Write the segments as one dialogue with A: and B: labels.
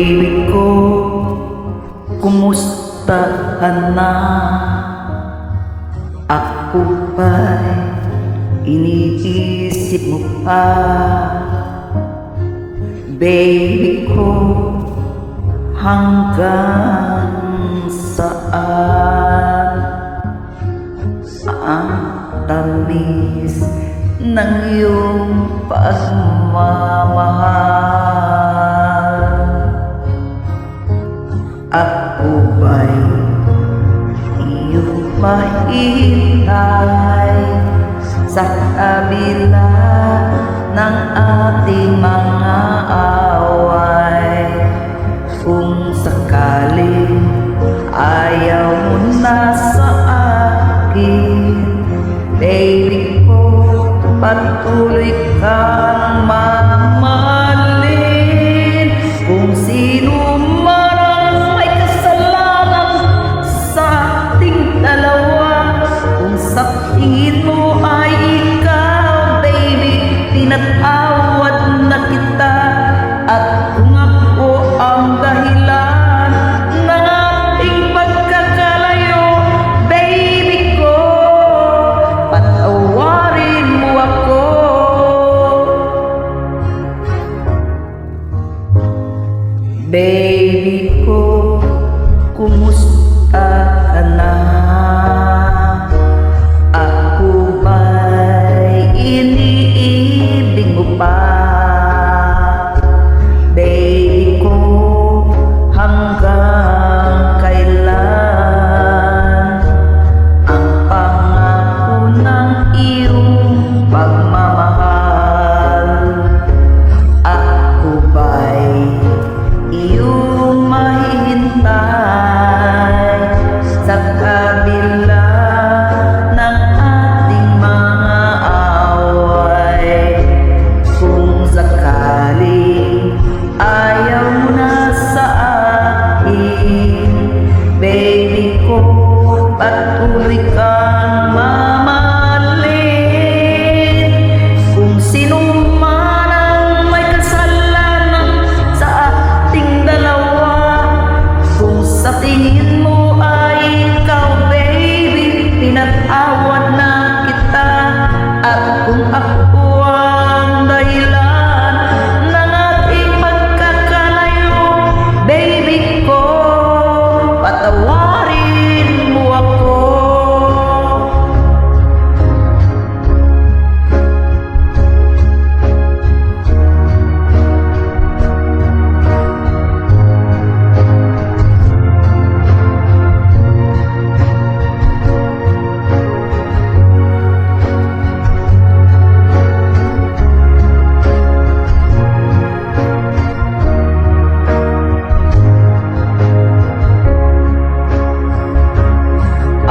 A: Baby ko, kumusta ka na? Ako ba'y iniisip mo pa? Baby ko, hanggang saan ang tamis ng iyong pagmamahal? Ako ba'y iyong mahintay sa kabila ng ating mga away? Kung sakaling ayaw mo na sa akin, baby ko, patuloy kang mamahalin. Kung sino man ang may kasalanan sa ating dalawa, kung sa tingin mo ay ikaw, baby, pinatawad na kita. At kung ako ang dahilan ng ating pagkakalayo, baby ko, patawarin mo ako. Baby ko, kumusta ka na? Ako ba'y iniibig mo pa? Baby ko, hanggang kailan ang pangako ng iyong pagmamahal? Ako ba'y iyong mahihintay sa kabila ng ating mga away? Kung sakaling ayaw mo na sa akin, baby ko, patuloy kang mamahalin. Kung sino man ang may kasalanan sa ating dalawa, kung sa tingin mo ay ikaw, baby, pinatawad na kita. At kung ako ang dahilan ng ating pagkakalayo, baby ko, patawarin mo ako.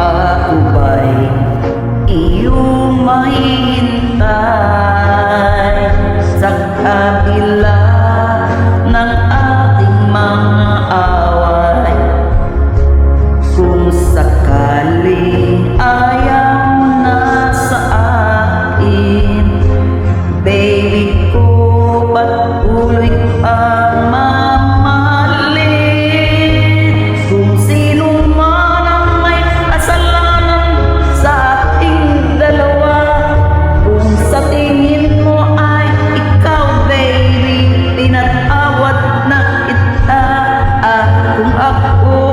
A: Ako ba'y iyong mahihintay sa kabila ng ating mga away? Kung sakaling ayaw na sa akin, baby ko, patuloy kang mamahalin. Kung sino man ang may kasalanan sa ating dalawa, kung sa tingin mo ay ikaw, baby, pinatawad na kita. At kung ako